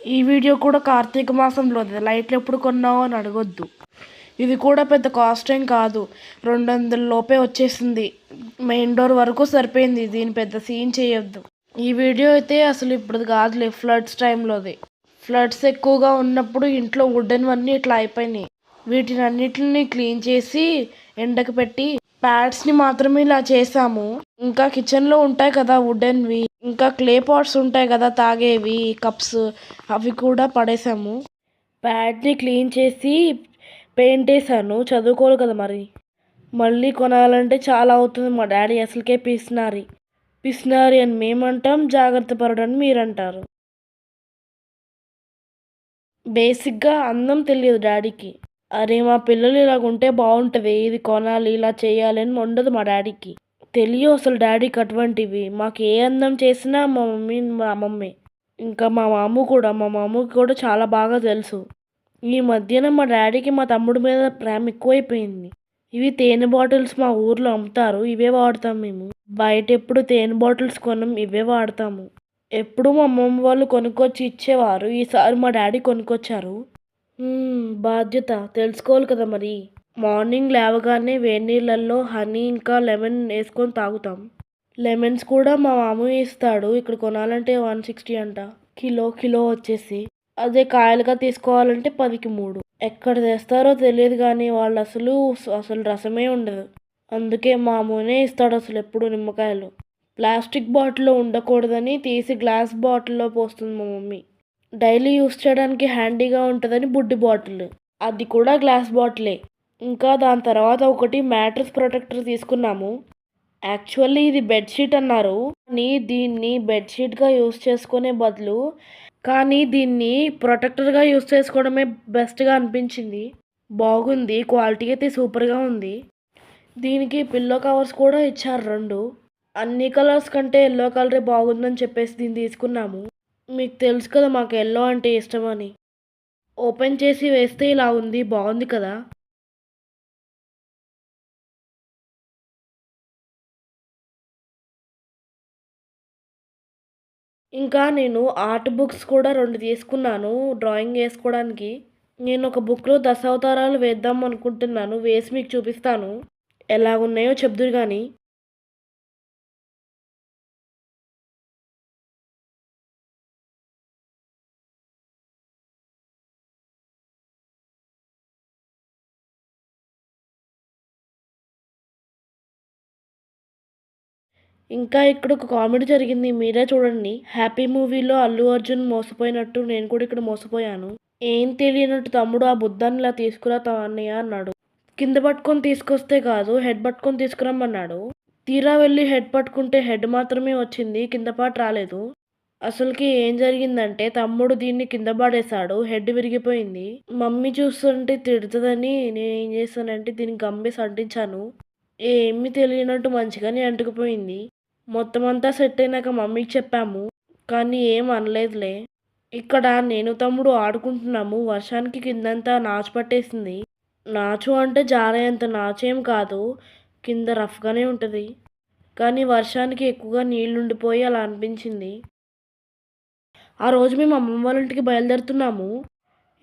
ఈ వీడియో కూడా కార్తీక మాసంలోది. లైట్లు ఎప్పుడు కొన్నావు అని అడగొద్దు. ఇది కూడా పెద్ద కాస్ట్ ఏం కాదు, 200 లోపే వచ్చేసింది. మెయిన్ డోర్ వరకు సరిపోయింది. దీని పెద్ద సీన్ చేయొద్దు. ఈ వీడియో అయితే అసలు ఇప్పుడు కాదులే, ఫ్లడ్స్ టైంలోది. ఫ్లడ్స్ ఎక్కువగా ఉన్నప్పుడు ఇంట్లో వుడెన్వన్నీ ఇట్లా అయిపోయినాయి. వీటిని అన్నిటిని క్లీన్ చేసి ఎండకు పెట్టి ప్యాడ్స్ని మాత్రమే ఇలా చేసాము. ఇంకా కిచెన్లో ఉంటాయి కదా వుడెన్వి, ఇంకా క్లే పాట్స్ ఉంటాయి కదా తాగేవి, కప్స్, అవి కూడా పడేసాము. ప్యాడ్ని క్లీన్ చేసి పెయింట్ వేసాను. చదువుకోవాలి కదా మరి. మళ్ళీ కొనాలంటే చాలా అవుతుంది. మా డాడీ అసలుకే పిసినారి అని మేమంటాం, జాగ్రత్త పడని మీరంటారు. బేసిక్గా అందం తెలియదు డాడీకి. అరే మా పిల్లలు ఇలాగుంటే బాగుంటుంది, ఇది కొనాలి, ఇలా చేయాలి అని ఉండదు మా డాడీకి. తెలియదు అసలు డాడీకి అటువంటివి. మాకు ఏ అందం చేసినా మా మమ్మీ మా అమ్మమ్మే. ఇంకా మా మామకి కూడా చాలా బాగా తెలుసు. ఈ మధ్యన మా డాడీకి మా తమ్ముడి మీద ప్రేమ ఎక్కువైపోయింది. ఇవి తేనె బాటిల్స్ మా ఊర్లో అమ్ముతారు, ఇవే వాడతాం మేము. బయట ఎప్పుడు తేనె బాటిల్స్ కొనం, ఇవే వాడతాము. ఎప్పుడు మా అమ్మమ్మ వాళ్ళు కొనుక్కొచ్చి ఇచ్చేవారు, ఈసారి మా డాడీ కొనుక్కొచ్చారు. బాధ్యత తెలుసుకోవాలి కదా మరి. మార్నింగ్ లేవగానే వేడి నీళ్ళల్లో హనీ ఇంకా లెమన్ వేసుకొని తాగుతాం. లెమన్స్ కూడా మా మామయ్య ఇస్తాడు. ఇక్కడ కొనాలంటే 160 అంట కిలో వచ్చేసి. అదే కాయలుగా తీసుకోవాలంటే 10కి 3. ఎక్కడ తెస్తారో తెలియదు కానీ వాళ్ళు అసలు రసమే ఉండదు. అందుకే మామూనే ఇస్తాడు అసలు ఎప్పుడు నిమ్మకాయలు. ప్లాస్టిక్ బాటిల్లో ఉండకూడదని తీసి గ్లాస్ బాటిల్లో పోస్తుంది మా మమ్మీ. డైలీ యూస్ చేయడానికి హ్యాండీగా ఉంటుందని బుడ్డి బాటిల్, అది కూడా గ్లాస్ బాటిలే. ఇంకా దాని తర్వాత ఒకటి మ్యాట్రెస్ ప్రొటెక్టర్ తీసుకున్నాము. యాక్చువల్లీ ఇది బెడ్షీట్ అన్నారు, కానీ దీన్ని బెడ్షీట్గా యూస్ చేసుకునే బదులు దీన్ని ప్రొటెక్టర్గా యూస్ చేసుకోవడమే బెస్ట్గా అనిపించింది. బాగుంది, క్వాలిటీ అయితే సూపర్గా ఉంది. దీనికి పిల్లో కవర్స్ కూడా ఇచ్చారు 2. అన్ని కలర్స్ కంటే ఎల్లో కలరే బాగుందని చెప్పేసి దీన్ని తీసుకున్నాము. మీకు తెలుసు కదా మాకు ఎల్లో అంటే ఇష్టమని. ఓపెన్ చేసి వేస్తే ఇలా ఉంది, బాగుంది కదా. ఇంకా నేను ఆర్ట్ బుక్స్ కూడా 2 తీసుకున్నాను డ్రాయింగ్ వేసుకోవడానికి. నేను ఒక బుక్లో దశావతారాలు వేద్దాం అనుకుంటున్నాను, వేసి మీకు చూపిస్తాను ఎలాగున్నాయో చెప్దురు కానీ. ఇంకా ఇక్కడ ఒక కామెడీ జరిగింది, మీరే చూడండి. హ్యాపీ మూవీలో అల్లు అర్జున్ మోసపోయినట్టు నేను కూడా ఇక్కడ మోసపోయాను. ఏం తెలియనట్టు తమ్ముడు ఆ బుద్ధాన్ని ఇలా తీసుకురా అన్నయ్య అన్నాడు. కింద పట్టుకొని తీసుకొస్తే కాదు, హెడ్ పట్టుకొని తీసుకురమ్మన్నాడు. తీరా వెళ్ళి హెడ్ పట్టుకుంటే హెడ్ మాత్రమే వచ్చింది, కింద పాటు రాలేదు. అసలుకి ఏం జరిగిందంటే తమ్ముడు దీన్ని కింద పడేశాడు, హెడ్ విరిగిపోయింది. మమ్మీ చూస్తుంటే తిడుతుందని నేను ఏం చేశానంటే దీన్ని గమ్మేసి అంటించాను. ఏమీ తెలియనట్టు మంచిగానే అంటుకుపోయింది. మొత్తం అంతా సెట్ అయినాక మమ్మీకి చెప్పాము, కానీ ఏం అనలేదులే. ఇక్కడ నేను తమ్ముడు ఆడుకుంటున్నాము. వర్షానికి కిందంతా నాచు పట్టేసింది. నాచు అంటే జారేంత నాచేం కాదు, కింద రఫ్గానే ఉంటుంది. కానీ వర్షానికి ఎక్కువగా నీళ్లుండిపోయి అలా అనిపించింది. ఆ రోజు మేము అమ్మమ్మ వాళ్ళ ఇంటికి బయలుదేరుతున్నాము.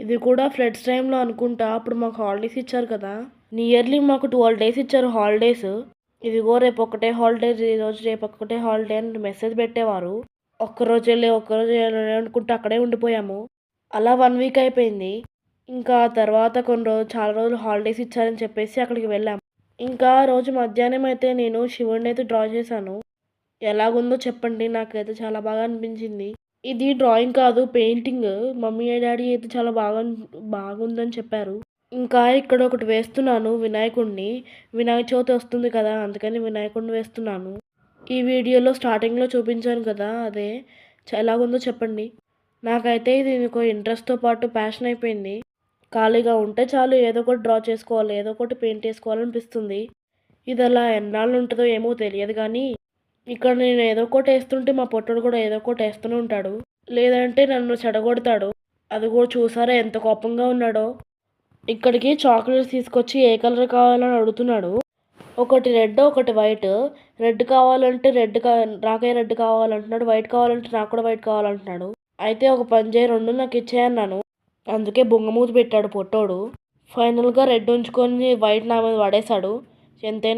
ఇది కూడా ఫ్లడ్స్ టైంలో అనుకుంటా. అప్పుడు మాకు హాలిడేస్ ఇచ్చారు కదా, నియర్లీ మాకు 12 డేస్ ఇచ్చారు హాలిడేస్. ఇదిగో రేపు ఒకటే హాలిడే, ఈరోజు రేపు ఒక్కటే హాలిడే అని మెసేజ్ పెట్టేవారు. ఒక్కరోజు అనుకుంటూ అక్కడే ఉండిపోయాము. అలా 1 వీక్ అయిపోయింది. ఇంకా తర్వాత చాలా రోజులు హాలిడేస్ ఇచ్చారని చెప్పేసి అక్కడికి వెళ్ళాము. ఇంకా ఆ రోజు మధ్యాహ్నం అయితే నేను శివుడిని అయితే డ్రా చేశాను. ఎలాగుందో చెప్పండి, నాకైతే చాలా బాగా అనిపించింది. ఇది డ్రాయింగ్ కాదు, పెయింటింగ్. మమ్మీ డాడీ అయితే చాలా బాగుందని చెప్పారు. ఇంకా ఇక్కడ ఒకటి వేస్తున్నాను వినాయకుడిని. వినాయక చవితి వస్తుంది కదా, అందుకని వినాయకుడిని వేస్తున్నాను. ఈ వీడియోలో స్టార్టింగ్లో చూపించాను కదా, అదే. ఎలాగుందో చెప్పండి. నాకైతే ఇది ఒక ఇంట్రెస్ట్తో పాటు ప్యాషన్ అయిపోయింది. ఖాళీగా ఉంటే చాలు ఏదో ఒకటి డ్రా చేసుకోవాలి, ఏదో ఒకటి పెయింట్ వేసుకోవాలనిపిస్తుంది. ఇది అలా ఎన్నాళ్ళు ఉంటుందో ఏమో తెలియదు కానీ, ఇక్కడ నేను ఏదో ఒకటి వేస్తుంటే మా పొట్టుడు కూడా ఏదో ఒకటి వేస్తూనే ఉంటాడు, లేదంటే నన్ను చెడగొడతాడు. అది కూడా చూసారా ఎంత కోపంగా ఉన్నాడో. ఇక్కడికి చాక్లెట్స్ తీసుకొచ్చి ఏ కలర్ కావాలని అడుగుతున్నాడు. ఒకటి రెడ్, ఒకటి వైట్. రెడ్ కావాలంటే నాకే రెడ్ కావాలంటున్నాడు, వైట్ కావాలంటే నాకు కూడా వైట్ కావాలంటున్నాడు. అయితే ఒక పని చేయి, 2 నాకు ఇచ్చేయన్నాను. అందుకే బొంగమూతి పెట్టాడు పొట్టోడు. ఫైనల్గా రెడ్ ఉంచుకొని వైట్ నా మీద పడేశాడు. ఎంతైనా